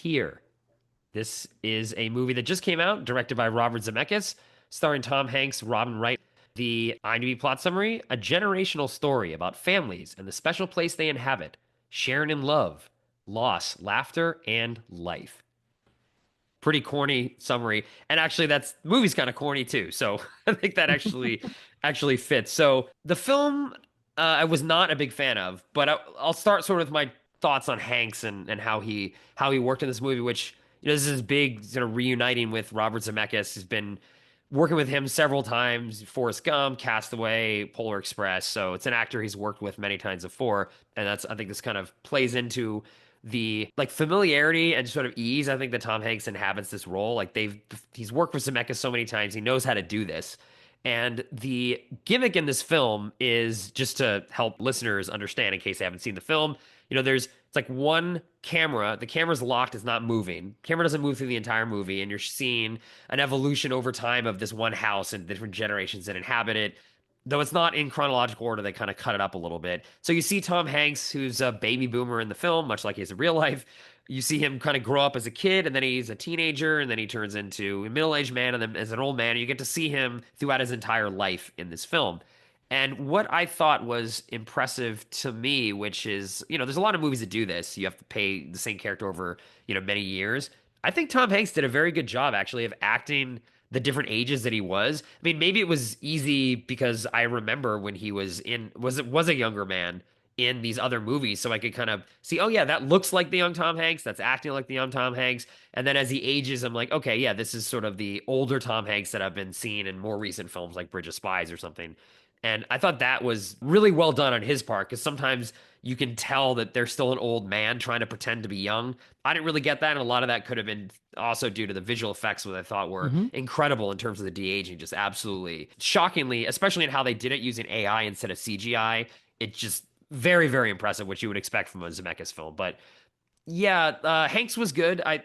here. This is a movie that just came out, directed by Robert Zemeckis, starring Tom Hanks, Robin Wright. The IMDb plot summary: a generational story about families and the special place they inhabit, sharing in love, loss, laughter, and life. Pretty corny summary. And actually that's the movie's kind of corny too. So I think that actually fits. So the film I was not a big fan of, but I'll start sort of with my thoughts on Hanks and how he worked in this movie, which this is big sort of reuniting with Robert Zemeckis. He's been working with him several times: Forrest Gump, Castaway, Polar Express. So it's an actor he's worked with many times before, and that's I think this kind of plays into the like familiarity and sort of ease. I think that Tom Hanks inhabits this role. Like he's worked with Zemeckis so many times, he knows how to do this. And the gimmick in this film is just to help listeners understand in case they haven't seen the film. It's like one camera, the camera's locked, it's not moving. Camera doesn't move through the entire movie, and you're seeing an evolution over time of this one house and different generations that inhabit it. Though it's not in chronological order, they kind of cut it up a little bit. So you see Tom Hanks, who's a baby boomer in the film, much like he is in real life. You see him kind of grow up as a kid, and then he's a teenager, and then he turns into a middle-aged man, and then as an old man. And you get to see him throughout his entire life in this film. And what I thought was impressive to me, which is, there's a lot of movies that do this. You have to pay the same character over, many years. I think Tom Hanks did a very good job actually of acting the different ages that he was. I mean, maybe it was easy because I remember when he was a younger man in these other movies, so I could kind of see, oh yeah, that looks like the young Tom Hanks, that's acting like the young Tom Hanks. And then as he ages, I'm like, okay, yeah, this is sort of the older Tom Hanks that I've been seeing in more recent films like Bridge of Spies or something. And I thought that was really well done on his part because sometimes you can tell that they're still an old man trying to pretend to be young. I didn't really get that, and a lot of that could have been also due to the visual effects, what I thought were Hmm. incredible in terms of the de-aging, just absolutely shockingly, especially in how they did it using AI instead of CGI. It's just very, very impressive, which you would expect from a Zemeckis film. But yeah, Hanks was good. I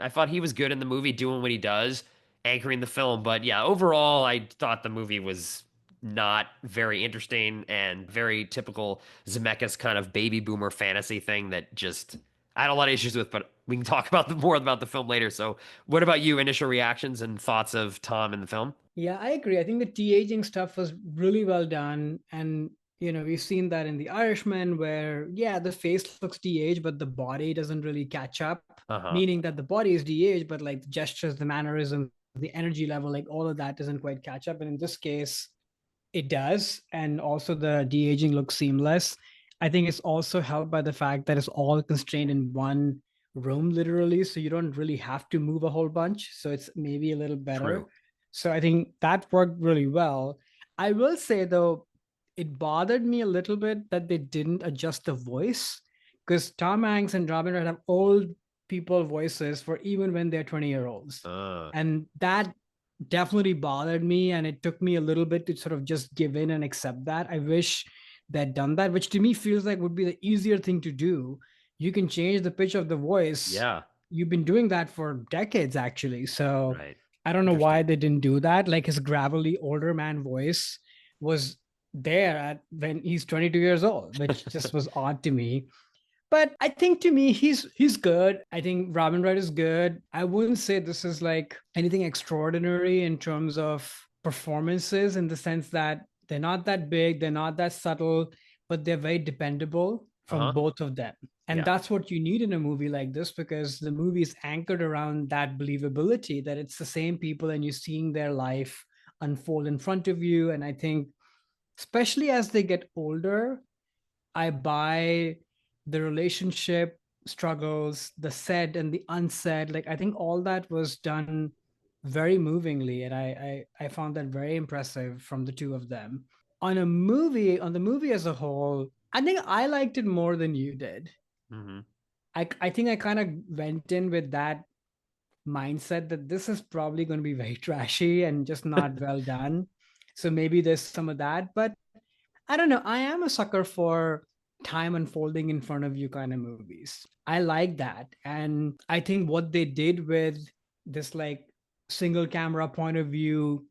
thought he was good in the movie, doing what he does, anchoring the film. But yeah, overall, I thought the movie was not very interesting and very typical Zemeckis kind of baby boomer fantasy thing that just I had a lot of issues with. But we can talk about more about the film later. So, what about you? Initial reactions and thoughts of Tom in the film? Yeah, I agree. I think the de-aging stuff was really well done. And, we've seen that in The Irishman where, yeah, the face looks de-aged, but the body doesn't really catch up, Uh huh. meaning that the body is de-aged, but like the gestures, the mannerism, the energy level, like all of that doesn't quite catch up. And in this case, it does. And also the de-aging looks seamless. I think it's also helped by the fact that it's all constrained in one room, literally. So you don't really have to move a whole bunch. So it's maybe a little better. True. So I think that worked really well. I will say though, it bothered me a little bit that they didn't adjust the voice because Tom Hanks and Robin Wright have old people voices for even when they're 20-year-olds. Uh, And that definitely bothered me. And it took me a little bit to sort of just give in and accept that. I wish they'd done that, which to me feels like would be the easier thing to do. You can change the pitch of the voice. yeah. You've been doing that for decades, actually. So Right. I don't know why Interesting. they didn't do that. Like his gravelly older man voice was there at when he's 22 years old, which just was odd to me. But I think to me, he's good. I think Robin Wright is good. I wouldn't say this is like anything extraordinary in terms of performances, in the sense that they're not that big, they're not that subtle, but they're very dependable from Uh-huh. both of them. And Yeah. that's what you need in a movie like this, because the movie is anchored around that believability that it's the same people and you're seeing their life unfold in front of you. And I think, especially as they get older, I buy the relationship struggles, the said and the unsaid. Like I think all that was done very movingly, and I found that very impressive from the two of them. On the movie as a whole, I think I liked it more than you did. Hmm. I think I kind of went in with that mindset that this is probably going to be very trashy and just not well done. So maybe there's some of that, but I don't know. I am a sucker for time unfolding in front of you kind of movies. I like that. And I think what they did with this like single camera point of view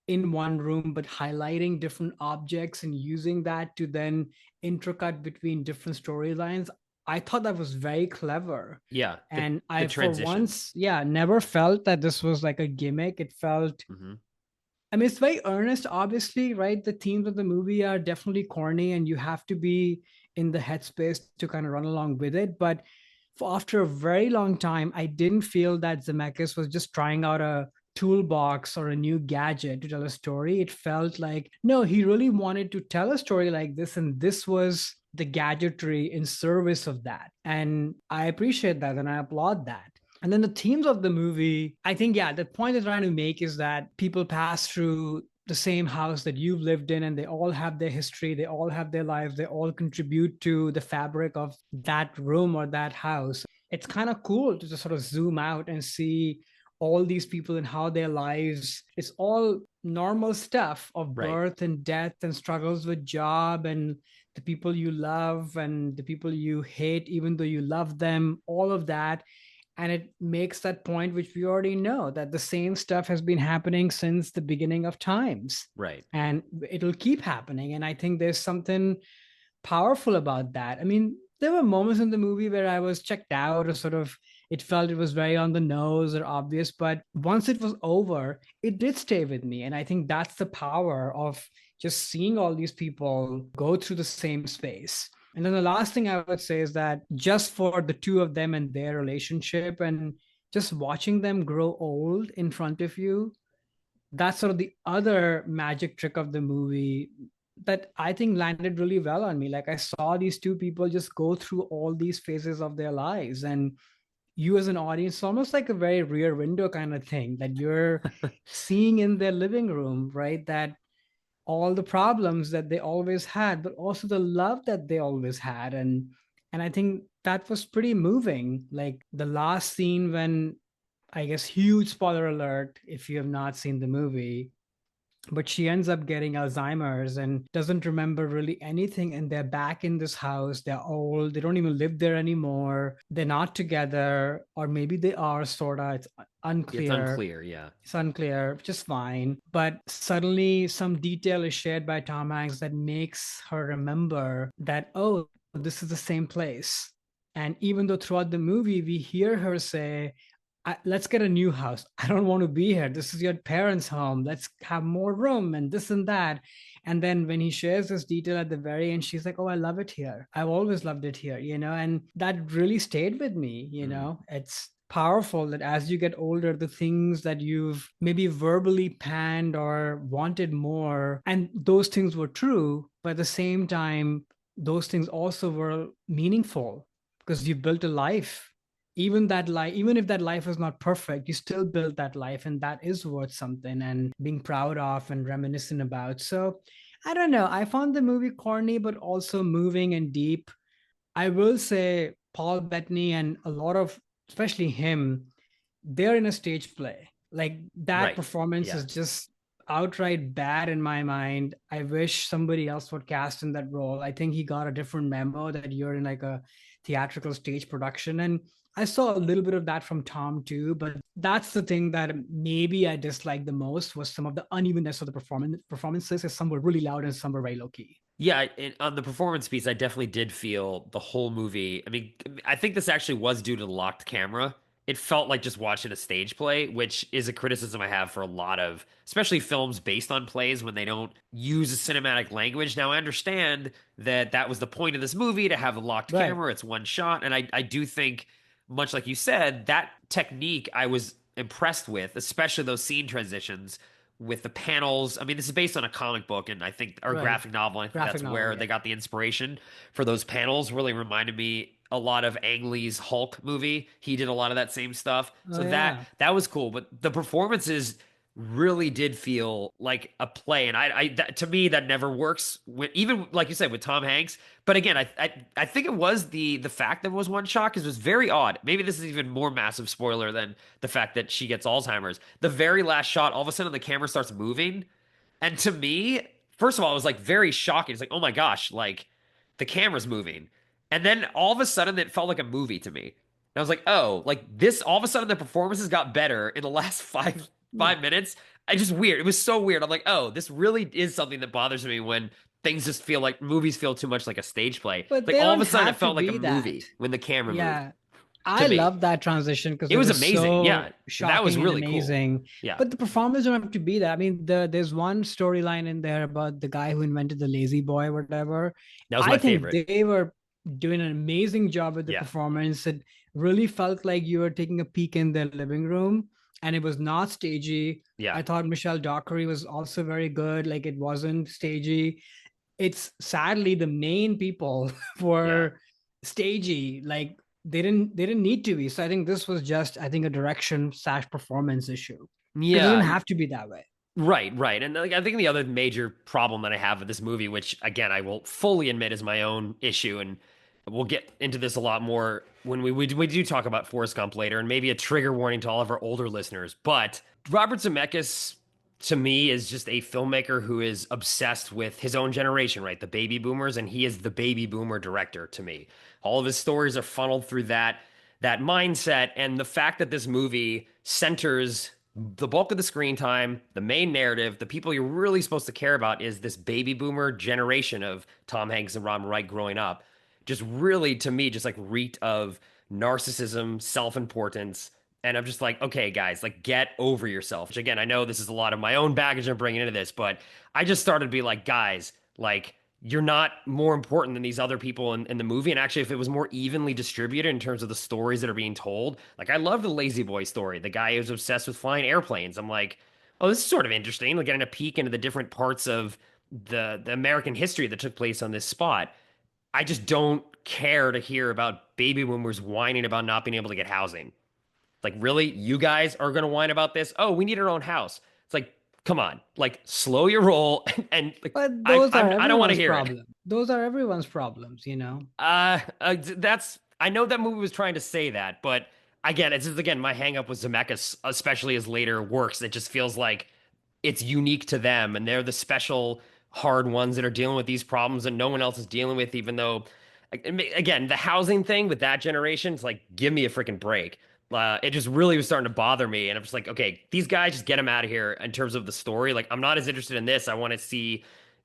in one room, but highlighting different objects and using that to then intercut between different storylines, I thought that was very clever. Yeah, And the I, for transition. once, yeah, never felt that this was like a gimmick. It felt, Hmm. I mean, it's very earnest, obviously, right? The themes of the movie are definitely corny, and you have to be in the headspace to kind of run along with it. But for after a very long time, I didn't feel that Zemeckis was just trying out a toolbox or a new gadget to tell a story. It felt like, no, he really wanted to tell a story like this, and this was the gadgetry in service of that. And I appreciate that and I applaud that. And then the themes of the movie, I think, yeah, the point they're trying to make is that people pass through the same house that you've lived in, and they all have their history, they all have their lives, they all contribute to the fabric of that room or that house. It's kind of cool to just sort of zoom out and see all these people and how their lives, it's all normal stuff of Right. birth and death and struggles with job and the people you love and the people you hate even though you love them, all of that. And it makes that point which we already know, that the same stuff has been happening since the beginning of times, Right. and it'll keep happening. And I think there's something powerful about that. I mean, there were moments in the movie where I was checked out or sort of it felt it was very on the nose or obvious, but once it was over, it did stay with me. And I think that's the power of just seeing all these people go through the same space. And then the last thing I would say is that just for the two of them and their relationship and just watching them grow old in front of you, that's sort of the other magic trick of the movie that I think landed really well on me. Like I saw these two people just go through all these phases of their lives, and you as an audience, it's almost like a very rear window kind of thing that you're seeing in their living room, right? That all the problems that they always had, but also the love that they always had. And I think that was pretty moving. Like the last scene when, I guess, huge spoiler alert if you have not seen the movie, but she ends up getting Alzheimer's and doesn't remember really anything. And they're back in this house. They're old. They don't even live there anymore. They're not together, or maybe they are, sort of. It's It's unclear. unclear. Yeah. It's unclear, which is fine. But suddenly, some detail is shared by Tom Hanks that makes her remember that, oh, this is the same place. And even though throughout the movie, we hear her say, let's get a new house. I don't want to be here. This is your parents' home. Let's have more room and this and that. And then when he shares this detail at the very end, she's like, oh, I love it here. I've always loved it here, and that really stayed with me. Mm. It's powerful that as you get older, the things that you've maybe verbally panned or wanted more, and those things were true, but at the same time, those things also were meaningful because you built a life. Even that life, even if that life is not perfect, you still build that life, and that is worth something and being proud of and reminiscent about. So I don't know, I found the movie corny but also moving and deep. I will say Paul Bettany and a lot of, especially him, they're in a stage play. Like that Right. performance Yeah. is just outright bad in my mind. I wish somebody else would cast in that role. I think he got a different memo that you're in like a theatrical stage production. And I saw a little bit of that from Tom too, but that's the thing that maybe I disliked the most was some of the unevenness of the performances, as some were really loud and some were very low key. Yeah, on the performance piece, I definitely did feel the whole movie. I mean, I think this actually was due to the locked camera. It felt like just watching a stage play, which is a criticism I have for a lot of, especially films based on plays when they don't use a cinematic language. Now, I understand that that was the point of this movie to have a locked Right, camera. It's one shot. And I do think, much like you said, that technique I was impressed with, especially those scene transitions with the panels. I mean, this is based on a comic book and I think or right. graphic novel. I think Graphic that's novel, where yeah. they got the inspiration for those panels. Really reminded me a lot of Ang Lee's Hulk movie. He did a lot of that same stuff. Oh So that yeah. that was cool, but the performances really did feel like a play and to me that never works with, even like you said with Tom Hanks. But again, I think it was the fact that it was one shot because it was very odd. Maybe this is even more massive spoiler than the fact that she gets Alzheimer's. The very last shot, all of a sudden the camera starts moving, and to me, first of all, it was like very shocking. It's like, oh my gosh, like the camera's moving. And then all of a sudden it felt like a movie to me. And I was like, oh, like this all of a sudden the performances got better in the last Yeah. five minutes. I just weird. It was so weird. I'm like, oh, this really is something that bothers me when things just feel like movies feel too much like a stage play. But Like they all of don't a sudden it have to felt like a be that. movie when the camera moved Yeah. to I me. love that transition because It it was was amazing. so Yeah. That was shocking and really cool. amazing. Yeah. But the performers don't have to be that. I mean, there's one storyline in there about the guy who invented the lazy boy, or whatever. That was I my think favorite. they were doing an amazing job with the Yeah. performance. It really felt like you were taking a peek in their living room, and it was not stagey. Yeah. I thought Michelle Dockery was also very good. Like it wasn't stagey. It's sadly the main people Yeah. were stagey. Like they didn't need to be. So I think this was just, I think, a direction slash performance issue because it doesn't Yeah. have to be that way. Right, right. And like, I think the other major problem that I have with this movie, which again I will fully admit is my own issue, and we'll get into this a lot more when we do talk about Forrest Gump later, and maybe a trigger warning to all of our older listeners. But Robert Zemeckis, to me, is just a filmmaker who is obsessed with his own generation, right? The baby boomers, and he is the baby boomer director to me. All of his stories are funneled through that mindset, and the fact that this movie centers the bulk of the screen time, the main narrative, the people you're really supposed to care about is this baby boomer generation of Tom Hanks and Robin Wright growing up. Just really, to me, just like reeked of narcissism, self-importance. And I'm just like, okay, guys, like get over yourself. Which again, I know this is a lot of my own baggage I'm bringing into this, but I just started to be like, guys, like you're not more important than these other people in the movie. And actually, if it was more evenly distributed in terms of the stories that are being told, like I love the Lazy Boy story, the guy who's obsessed with flying airplanes. I'm like, oh, this is sort of interesting. Like getting a peek into the different parts of the American history that took place on this spot. I just don't care to hear about baby boomers whining about not being able to get housing. Like, really? You guys are going to whine about this? Oh, we need our own house. It's like, come on, like, slow your roll. And like, But those are I don't want to everyone's hear it. problem. Those are everyone's problems. That's, I know that movie was trying to say that, but again, it's just, again, my hang up with Zemeckis, especially his later works. It just feels like it's unique to them and they're the special hard ones that are dealing with these problems that no one else is dealing with, even though again, the housing thing with that generation is like, give me a freaking break. It just really was starting to bother me. And I'm just like, okay, these guys, just get them out of here in terms of the story. Like, I'm not as interested in this. I want to see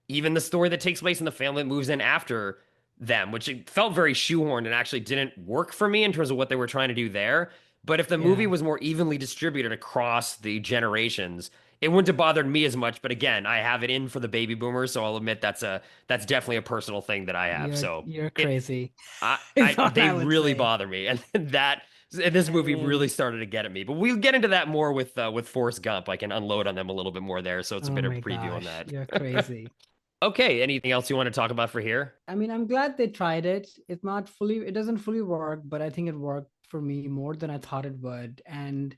even the story that takes place in the family that moves in after them, which it felt very shoehorned and actually didn't work for me in terms of what they were trying to do there. But if the movie Yeah. was more evenly distributed across the generations, it wouldn't have bothered me as much. But again, I have it in for the baby boomers, so I'll admit that's definitely a personal thing that I have. You're So you're it crazy. Is I what they I would really say. bother me, and that this I movie really mean, started to get at me. But we'll get into that more with Forrest Gump. I can unload on them a little bit more there, so it's a oh bit of a my preview on gosh, that. you're crazy. Okay, anything else you want to talk about for here? I mean, I'm glad they tried it. It doesn't fully work, but I think it worked for me more than I thought it would. And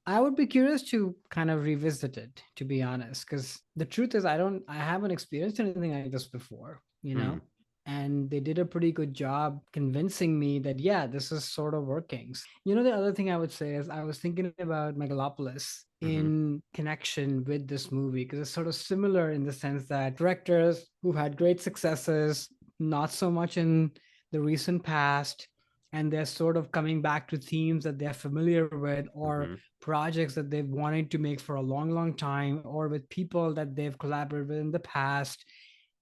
I would be curious to kind of revisit it, to be honest, because the truth is, I haven't experienced anything like this before. Hmm. And they did a pretty good job convincing me that, yeah, this is sort of working. The other thing I would say is I was thinking about Megalopolis Hmm. in connection with this movie because it's sort of similar in the sense that directors who've had great successes, not so much in the recent past, and they're sort of coming back to themes that they're familiar with or Hmm. projects that they've wanted to make for a long, long time, or with people that they've collaborated with in the past.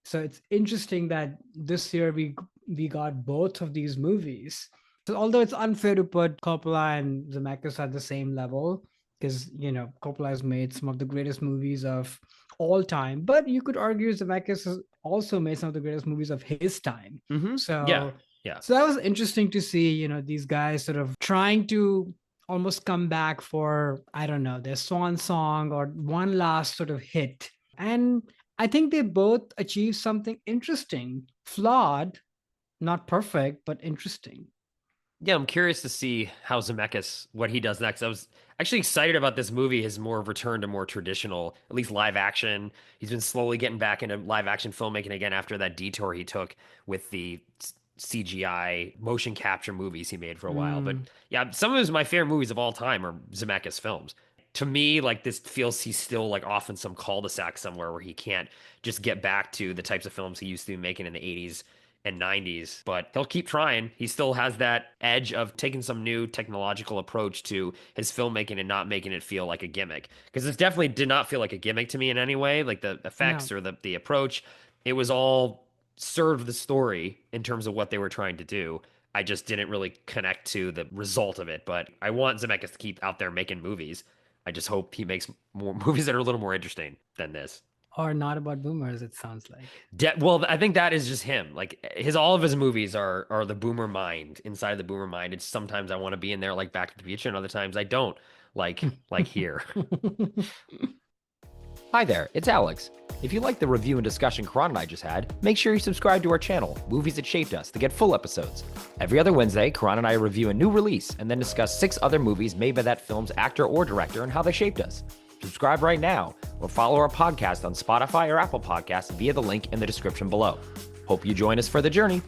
So it's interesting that this year we got both of these movies. So although it's unfair to put Coppola and Zemeckis at the same level, because Coppola has made some of the greatest movies of all time, but you could argue Zemeckis has also made some of the greatest movies of his time. Hmm. Yeah. So Yeah. so that was interesting to see, these guys sort of trying to almost come back for, I don't know, their swan song or one last sort of hit. And I think they both achieved something interesting, flawed, not perfect, but interesting. Yeah, I'm curious to see how Zemeckis, what he does next. I was actually excited about this movie, his more return to more traditional, at least live action. He's been slowly getting back into live action filmmaking again after that detour he took with the CGI motion capture movies he made for a while. But Mm, yeah, some of my favorite movies of all time are Zemeckis films. To me, like this feels he's still like off in some cul-de-sac somewhere where he can't just get back to the types of films he used to be making in the 80s and 90s, but he'll keep trying. He still has that edge of taking some new technological approach to his filmmaking and not making it feel like a gimmick. Because this definitely did not feel like a gimmick to me in any way, like the effects no. or the approach. it was all served the story in terms of what they were trying to do. I just didn't really connect to the result of it, but I want Zemeckis to keep out there making movies. I just hope he makes more movies that are a little more interesting than this. Or not about boomers, it sounds like. Well, I think that is just him. Like his all of his movies are the boomer mind, inside the boomer mind. It's sometimes I want to be in there like Back to the Future, and other times I don't. Like here. Hi there, it's Alex. If you like the review and discussion Karan and I just had, make sure you subscribe to our channel, Movies That Shaped Us, to get full episodes. Every other Wednesday, Karan and I review a new release and then discuss 6 other movies made by that film's actor or director and how they shaped us. Subscribe right now or follow our podcast on Spotify or Apple Podcasts via the link in the description below. Hope you join us for the journey.